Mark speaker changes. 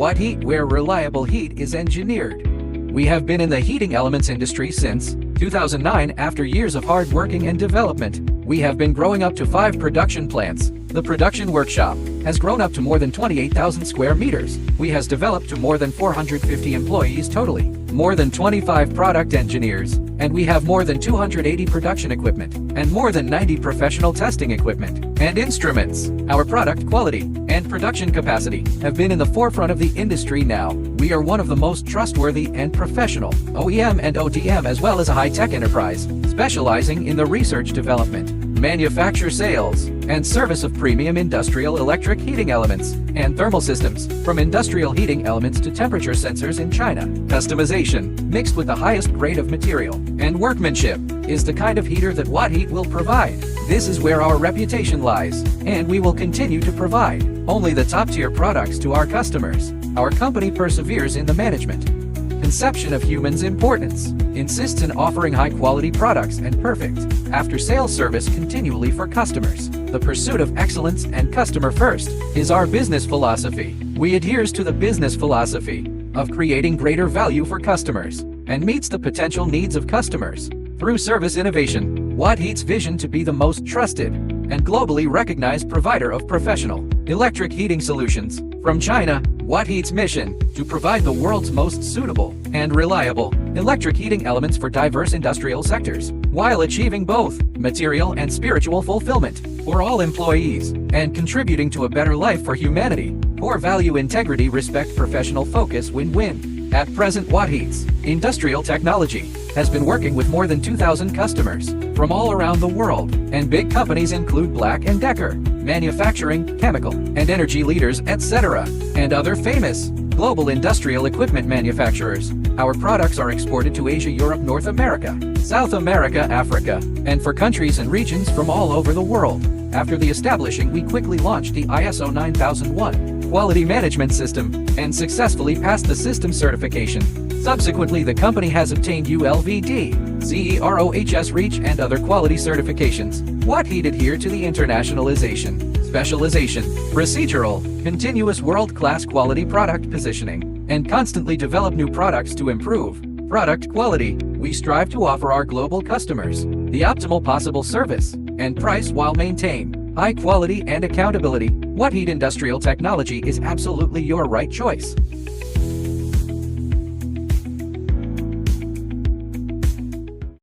Speaker 1: Wattheat, where reliable heat is engineered. We have been in the heating elements industry since 2009. After years of hard working and development, we have been growing up to 5 production plants. The production workshop has grown up to more than 28,000 square meters. We has developed to more than 450 employees totally, more than 25 product engineers, and we have more than 280 production equipment, and more than 90 professional testing equipment and instruments. Our product quality and production capacity have been in the forefront of the industry now. We are one of the most trustworthy and professional OEM and ODM as well as a high-tech enterprise, specializing in the research development, manufacture sales, and service of premium industrial electric heating elements and thermal systems, from industrial heating elements to temperature sensors in China. Customization, mixed with the highest grade of material and workmanship, is the kind of heater that Wattheat will provide. This is where our reputation lies, and we will continue to provide only the top-tier products to our customers. Our company perseveres in the management, conception of humans' importance, insists in offering high-quality products and perfect after-sales service continually for customers. The pursuit of excellence and customer first is our business philosophy. We adheres to the business philosophy of creating greater value for customers and meets the potential needs of customers through service innovation. Wattheat's vision to be the most trusted and globally recognized provider of professional electric heating solutions from China. Wattheat's mission to provide the world's most suitable and reliable electric heating elements for diverse industrial sectors, while achieving both material and spiritual fulfillment for all employees and contributing to a better life for humanity. Core value: integrity, respect, professional focus, win-win. At present, Wattheat Industrial Technology has been working with more than 2,000 customers from all around the world, and big companies include Black & Decker, manufacturing, chemical, and energy leaders, etc., and other famous global industrial equipment manufacturers. Our products are exported to Asia, Europe, North America, South America, Africa, and for countries and regions from all over the world. After the establishing, we quickly launched the ISO 9001 quality management system and successfully passed the system certification. Subsequently, the company has obtained ULVD, CE, RoHS, REACH, and other quality certifications. Wattheat adhere to the internationalization, specialization, procedural, continuous world-class quality product positioning, and constantly develop new products to improve product quality. We strive to offer our global customers the optimal possible service and price while maintain high quality and accountability. Wattheat Industrial Technology is absolutely your right choice.